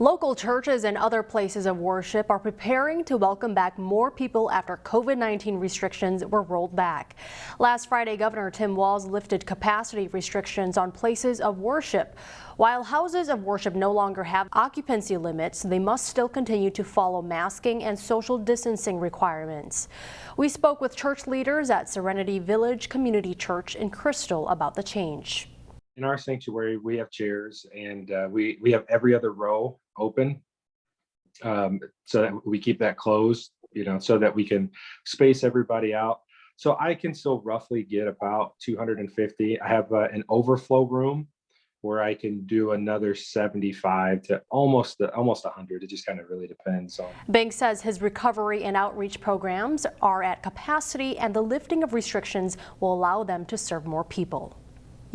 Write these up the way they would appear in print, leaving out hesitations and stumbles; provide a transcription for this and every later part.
Local churches and other places of worship are preparing to welcome back more people after COVID-19 restrictions were rolled back. Last Friday, Governor Tim Walz lifted capacity restrictions on places of worship. While houses of worship no longer have occupancy limits, they must still continue to follow masking and social distancing requirements. We spoke with church leaders at Serenity Village Community Church in Crystal about the change. In our sanctuary, we have chairs, and we have every other row open, so that we keep that closed, so that we can space everybody out. So I can still roughly get about 250. I have an overflow room where I can do another 75 to almost 100. It just kind of really depends on. Banks says his recovery and outreach programs are at capacity, and the lifting of restrictions will allow them to serve more people.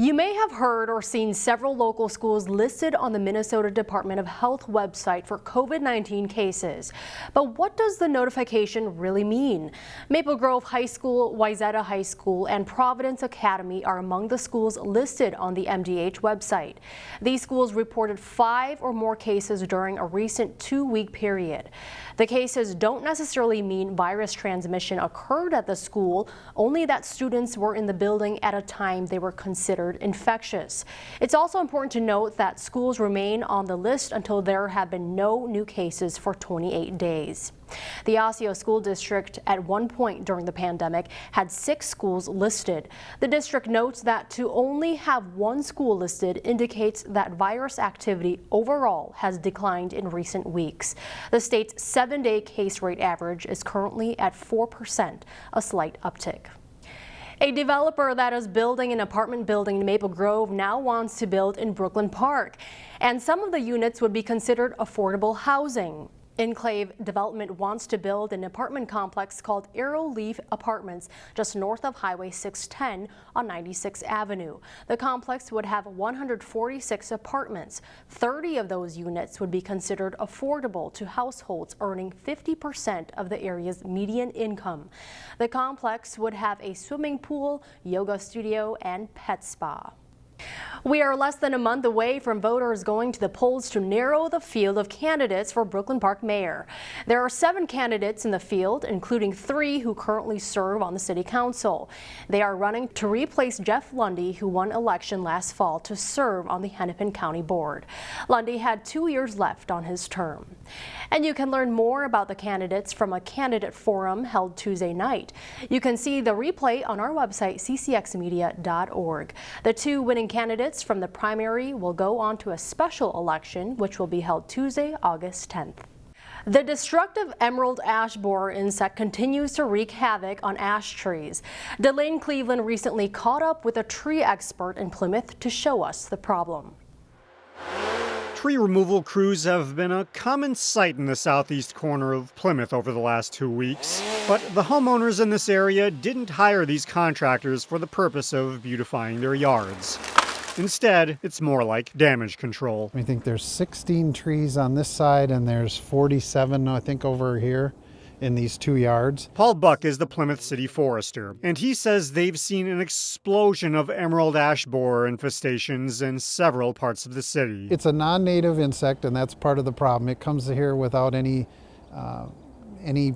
You may have heard or seen several local schools listed on the Minnesota Department of Health website for COVID-19 cases. But what does the notification really mean? Maple Grove High School, Wayzata High School, and Providence Academy are among the schools listed on the MDH website. These schools reported 5 or more cases during a recent 2-week period. The cases don't necessarily mean virus transmission occurred at the school, only that students were in the building at a time they were considered infectious. It's also important to note that schools remain on the list until there have been no new cases for 28 days. The Osseo School District at one point during the pandemic had 6 schools listed. The district notes that to only have 1 school listed indicates that virus activity overall has declined in recent weeks. The state's 7-day case rate average is currently at 4%, a slight uptick. A developer that is building an apartment building in Maple Grove now wants to build in Brooklyn Park, and some of the units would be considered affordable housing. Enclave Development wants to build an apartment complex called Aeroleaf Apartments just north of Highway 610 on 96th Avenue. The complex would have 146 apartments. 30 of those units would be considered affordable to households earning 50% of the area's median income. The complex would have a swimming pool, yoga studio, and pet spa. We are less than a month away from voters going to the polls to narrow the field of candidates for Brooklyn Park mayor. There are 7 candidates in the field, including 3 who currently serve on the city council. They are running to replace Jeff Lundy, who won election last fall to serve on the Hennepin County Board. Lundy had 2 years left on his term. And you can learn more about the candidates from a candidate forum held Tuesday night. You can see the replay on our website, ccxmedia.org. The 2 winning candidates from the primary will go on to a special election, which will be held Tuesday, August 10th. The destructive emerald ash borer insect continues to wreak havoc on ash trees. Delane Cleveland recently caught up with a tree expert in Plymouth to show us the problem. Tree removal crews have been a common sight in the southeast corner of Plymouth over the last 2 weeks. But the homeowners in this area didn't hire these contractors for the purpose of beautifying their yards. Instead, it's more like damage control. I think there's 16 trees on this side and there's 47, I think, over here in these 2 yards. Paul Buck is the Plymouth City Forester, and he says they've seen an explosion of emerald ash borer infestations in several parts of the city. It's a non-native insect, and that's part of the problem. It comes here without any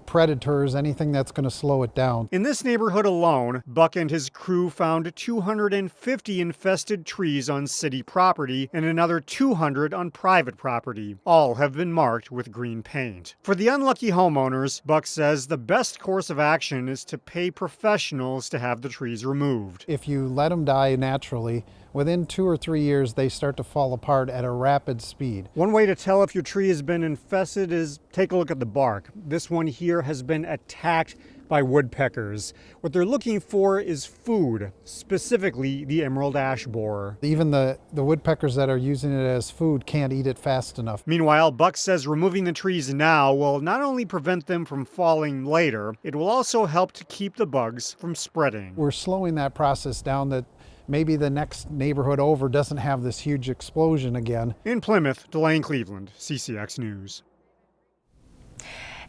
predators, anything that's going to slow it down. In this neighborhood alone, Buck and his crew found 250 infested trees on city property and another 200 on private property. All have been marked with green paint. For the unlucky homeowners, Buck says the best course of action is to pay professionals to have the trees removed. If you let them die naturally, within 2 or 3 years, they start to fall apart at a rapid speed. One way to tell if your tree has been infested is take a look at the bark. This one here has been attacked by woodpeckers. What they're looking for is food, specifically the emerald ash borer. Even the woodpeckers that are using it as food can't eat it fast enough. Meanwhile, Buck says removing the trees now will not only prevent them from falling later, it will also help to keep the bugs from spreading. We're slowing that process down that maybe the next neighborhood over doesn't have this huge explosion again. In Plymouth, Delane Cleveland, CCX News.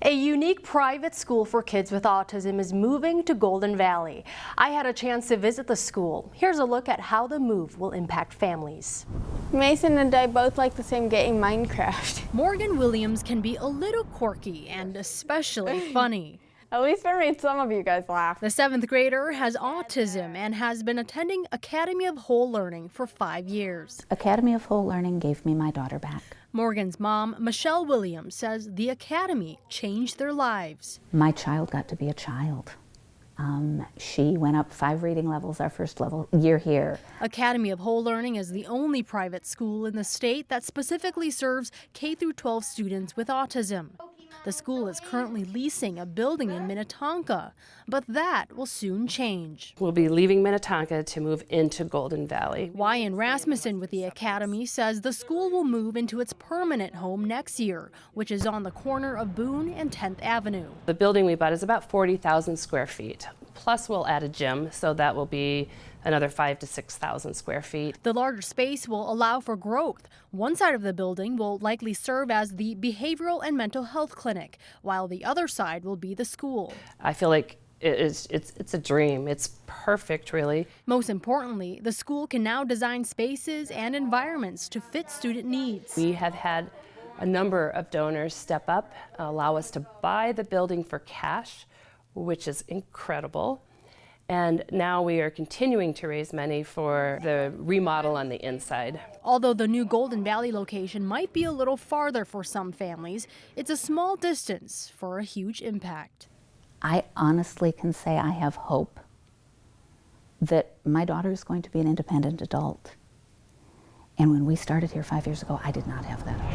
A unique private school for kids with autism is moving to Golden Valley. I had a chance to visit the school. Here's a look at how the move will impact families. Mason and I both like the same game, Minecraft. Morgan Williams can be a little quirky and especially funny. At least I made some of you guys laugh. The 7th grader has autism and has been attending Academy of Whole Learning for 5 years. Academy of Whole Learning gave me my daughter back. Morgan's mom, Michelle Williams, says the Academy changed their lives. My child got to be a child. She went up 5 reading levels our first year here. Academy of Whole Learning is the only private school in the state that specifically serves K-12 students with autism. The school is currently leasing a building in Minnetonka, but that will soon change. We'll be leaving Minnetonka to move into Golden Valley. Wyan Rasmussen with the Academy says the school will move into its permanent home next year, which is on the corner of Boone and 10th Avenue. The building we bought is about 40,000 square feet. Plus we'll add a gym, so that will be another 5,000 to 6,000 square feet. The larger space will allow for growth. One side of the building will likely serve as the behavioral and mental health clinic, while the other side will be the school. I feel like it's a dream. It's perfect, really. Most importantly, the school can now design spaces and environments to fit student needs. We have had a number of donors step up, allow us to buy the building for cash, which is incredible. And now we are continuing to raise money for the remodel on the inside. Although the new Golden Valley location might be a little farther for some families, it's a small distance for a huge impact. I honestly can say I have hope that my daughter is going to be an independent adult. And when we started here 5 years ago, I did not have that hope.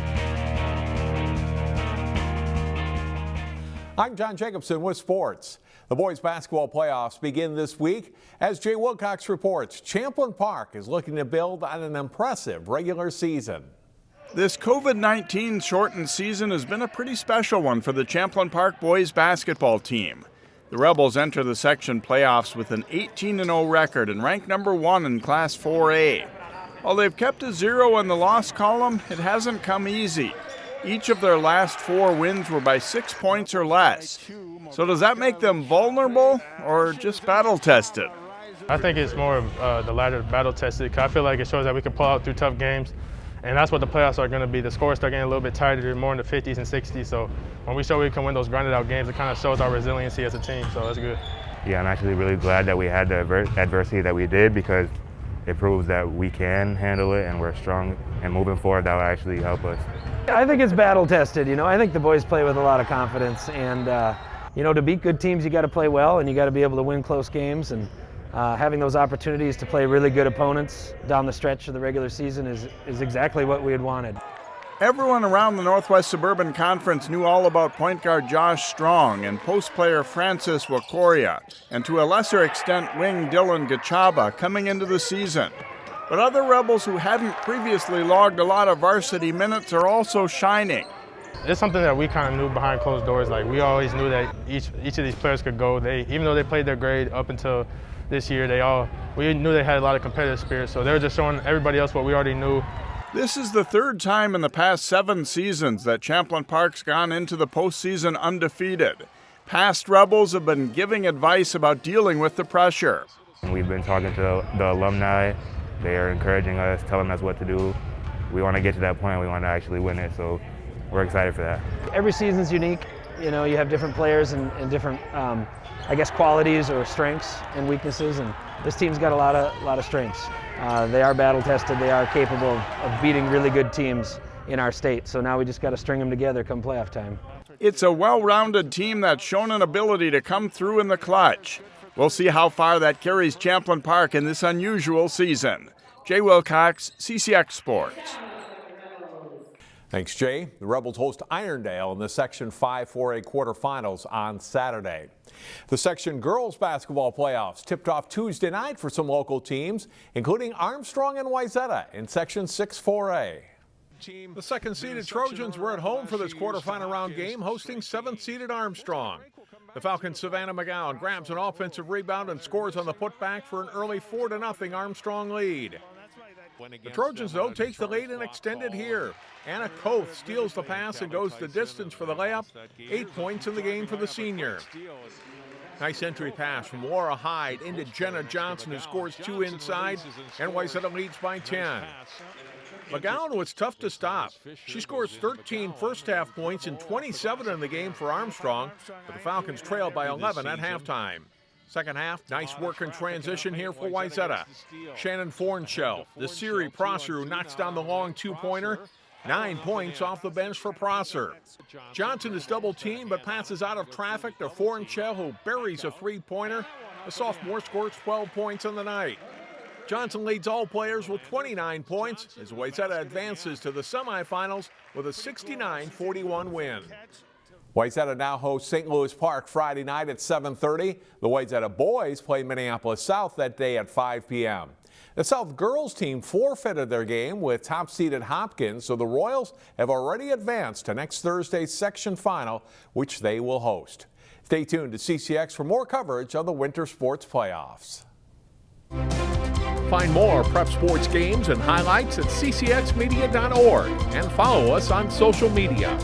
I'm John Jacobson with sports. The boys basketball playoffs begin this week. As Jay Wilcox reports, Champlin Park is looking to build on an impressive regular season. This COVID-19 shortened season has been a pretty special one for the Champlin Park boys basketball team. The Rebels enter the section playoffs with an 18-0 record and rank number 1 in Class 4A. While they've kept a 0 in the loss column, it hasn't come easy. Each of their last 4 wins were by 6 points or less. So does that make them vulnerable or just battle-tested? I think it's more of the latter, battle-tested. I feel like it shows that we can pull out through tough games, and that's what the playoffs are going to be. The scores start getting a little bit tighter. They're more in the 50s and 60s. So when we show we can win those grinded-out games, it kind of shows our resiliency as a team. So that's good. Yeah, I'm actually really glad that we had the adversity that we did, because it proves that we can handle it and we're strong, and moving forward that will actually help us. I think it's battle tested. I think the boys play with a lot of confidence, and to beat good teams you got to play well, and you got to be able to win close games, and having those opportunities to play really good opponents down the stretch of the regular season is exactly what we had wanted. Everyone around the Northwest Suburban Conference knew all about point guard Josh Strong and post player Francis Wakoria, and to a lesser extent wing Dylan Gachaba coming into the season. But other Rebels who hadn't previously logged a lot of varsity minutes are also shining. It's something that we kind of knew behind closed doors. Like, we always knew that each of these players could go. Even though they played their grade up until this year, we knew they had a lot of competitive spirit. So they were just showing everybody else what we already knew. This is the 3rd time in the past 7 seasons that Champlin Park's gone into the postseason undefeated. Past Rebels have been giving advice about dealing with the pressure. We've been talking to the alumni. They are encouraging us, telling us what to do. We want to get to that point. We want to actually win it, so we're excited for that. Every season's unique. You have different players and different, qualities or strengths and weaknesses, and this team's got a lot of strengths. They are battle tested. They are capable of beating really good teams in our state. So now we just got to string them together come playoff time. It's a well-rounded team that's shown an ability to come through in the clutch. We'll see how far that carries Champlin Park in this unusual season. Jay Wilcox, CCX Sports. Thanks, Jay. The Rebels host Irondale in the Section 5 4A quarterfinals on Saturday. The Section girls basketball playoffs tipped off Tuesday night for some local teams, including Armstrong and Wayzata in Section 6 4A. The second-seeded Trojans were at home for this quarterfinal round game, hosting 7th-seeded Armstrong. The Falcons' Savannah McGowan grabs an offensive rebound and scores on the putback for an early 4-0 Armstrong lead. The Trojans, though, take the lead and extend it here. Anna Koth steals the pass and goes the distance for the layup. 8 points in the game for the senior. Nice entry pass from Laura Hyde into Jenna Johnson, who scores 2 inside, and Wayzata leads by 10. McGowan was tough to stop. She scores 13 first-half points and 27 in the game for Armstrong, but the Falcons trailed by 11 at halftime. Second half, nice work in transition here for Wayzata. Shannon Fornshell, the Siri Prosser, who knocks down the long two-pointer. 9 points off the bench for Prosser. Johnson is double-teamed but passes out of traffic to Fornshell, who buries a three-pointer. The sophomore scores 12 points on the night. Johnson leads all players with 29 points as Wayzata advances to the semifinals with a 69-41 win. Wayzata now hosts St. Louis Park Friday night at 7:30. The Wayzata boys play Minneapolis South that day at 5 p.m. The South girls team forfeited their game with top-seeded Hopkins, so the Royals have already advanced to next Thursday's section final, which they will host. Stay tuned to CCX for more coverage on the winter sports playoffs. Find more prep sports games and highlights at ccxmedia.org and follow us on social media.